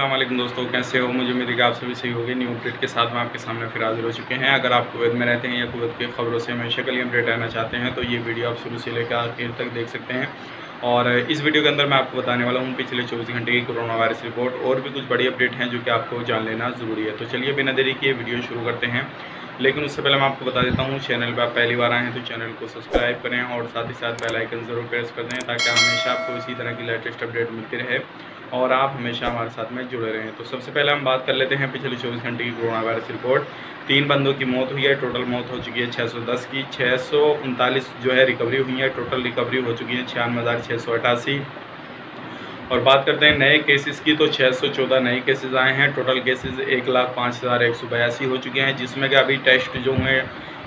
अस्सलाम वालेकुम दोस्तों, कैसे हो? मुझे उम्मीद है कि आप सभी सही होंगे। न्यू अपडेट के साथ में आपके सामने फिर हाजिर हो चुके हैं। अगर आप कुवैत में रहते हैं या कुवैत की खबरों से हमेशा के लिए अपडेट रहना चाहते हैं तो ये वीडियो आप शुरू से लेकर आखिर तक देख सकते हैं। और इस वीडियो के अंदर मैं आपको बताने वाला हूँ पिछले 24 घंटे की कोरोना वायरस रिपोर्ट और भी कुछ बड़ी अपडेट हैं जो कि आपको जान लेना ज़रूरी है। तो चलिए बिना देरी किए वीडियो शुरू करते हैं। लेकिन उससे पहले मैं आपको बता देता हूँ, चैनल पर आप पहली बार आए हैं तो चैनल को सब्सक्राइब करें और साथ ही साथ बेल आइकन ज़रूर प्रेस कर दें ताकि हमेशा आपको इसी तरह की लेटेस्ट अपडेट मिलती रहे और आप हमेशा हमारे साथ में जुड़े रहें। तो सबसे पहले हम बात कर लेते हैं पिछले 24 घंटे की कोरोना वायरस रिपोर्ट। 3 बंदों की मौत हुई है, टोटल मौत हो चुकी है 610 की। 639 जो है रिकवरी हुई है, टोटल रिकवरी हो चुकी है 96,688। और बात करते हैं नए केसेस की तो 614 नए केसेस आए हैं। टोटल केसेस 1,05,182 हो चुके हैं, जिसमें कि अभी टेस्ट जो हुए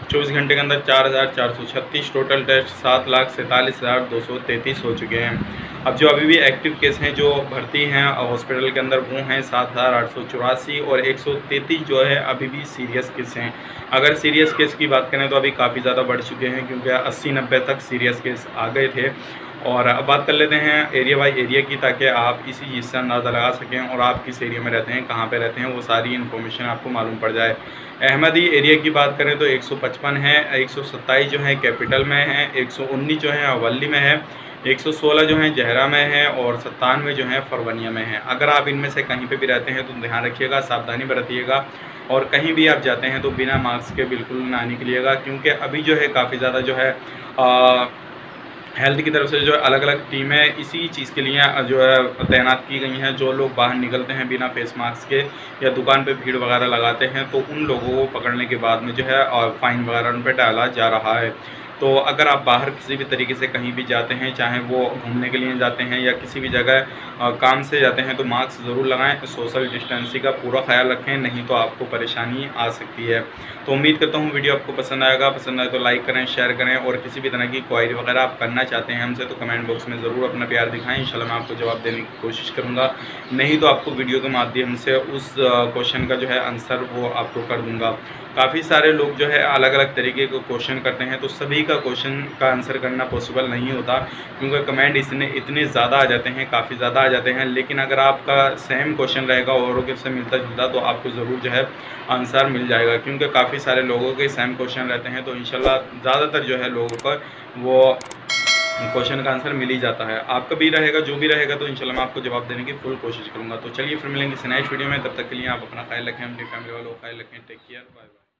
24 घंटे के अंदर 4,436, टोटल टेस्ट 7,47,233 हो चुके हैं। अब जो अभी भी एक्टिव केस हैं जो भर्ती हैं हॉस्पिटल के अंदर वो हैं 7,884 और 133 जो है अभी भी सीरियस केस हैं। अगर सीरियस केस की बात करें तो अभी काफ़ी ज़्यादा बढ़ चुके हैं क्योंकि 80-90 तक सीरियस केस आ गए थे। और अब बात कर लेते हैं एरिया बाई एरिया की, ताकि आप इसी चीज़ से अंदाज़ा लगा सकें और आप किस एरिया में रहते हैं, कहाँ पे रहते हैं, वो सारी इन्फॉर्मेशन आपको मालूम पड़ जाए। अहमदी एरिया की बात करें तो 155 है, 127 जो है कैपिटल में है, 119 जो है अवली में है, 116 जो है जहरा में है और 97 जो है फरवनिया में है। अगर आप इनमें से कहीं पे भी रहते हैं तो ध्यान रखिएगा, सावधानी बरतिएगा और कहीं भी आप जाते हैं तो बिना मास्क के बिल्कुल ना निकलिएगा, क्योंकि अभी जो है काफ़ी ज़्यादा जो है हेल्थ की तरफ से जो अलग अलग टीमें इसी चीज़ के लिए जो है तैनात की गई हैं। जो लोग बाहर निकलते हैं बिना फेस मास्क के या दुकान पे भीड़ वगैरह लगाते हैं तो उन लोगों को पकड़ने के बाद में जो है फ़ाइन वगैरह उन पर डाला जा रहा है। तो अगर आप बाहर किसी भी तरीके से कहीं भी जाते हैं, चाहे वो घूमने के लिए जाते हैं या किसी भी जगह काम से जाते हैं, तो मास्क ज़रूर लगाएं, सोशल डिस्टेंसिंग का पूरा ख्याल रखें, नहीं तो आपको परेशानी आ सकती है। तो उम्मीद करता हूँ वीडियो आपको पसंद आएगा। पसंद आए तो लाइक करें, शेयर करें और किसी भी तरह की क्वायरी वगैरह आप करना चाहते हैं हमसे तो कमेंट बॉक्स में ज़रूर अपना प्यार दिखाएं। इंशाल्लाह मैं आपको जवाब देने की कोशिश करूँगा, नहीं तो आपको वीडियो के माध्यम से उस क्वेश्चन का जो है आंसर वो आपको कर दूँगा। काफ़ी सारे लोग जो है अलग अलग तरीके के क्वेश्चन करते हैं तो सभी का क्वेश्चन का आंसर करना पॉसिबल नहीं होता, क्योंकि कमेंट इतने ज़्यादा आ जाते हैं, काफ़ी ज़्यादा आ जाते हैं। लेकिन अगर आपका सेम क्वेश्चन रहेगा औरों के से मिलता जुलता तो आपको ज़रूर जो है आंसर मिल जाएगा, क्योंकि काफ़ी सारे लोगों के सेम क्वेश्चन रहते हैं। तो इंशाल्लाह ज़्यादातर जो है लोगों का वो क्वेश्चन का आंसर मिल ही जाता है। आपका भी रहेगा, जो भी रहेगा तो इंशाल्लाह मैं आपको जवाब देने की फुल कोशिश करूँगा। तो चलिए फिर मिलेंगे इस नेक्स्ट वीडियो में, तब तक के लिए आप अपना ख्याल रखें, अपनी फैमिली वालों का ख्याल रखें। Take care, bye bye.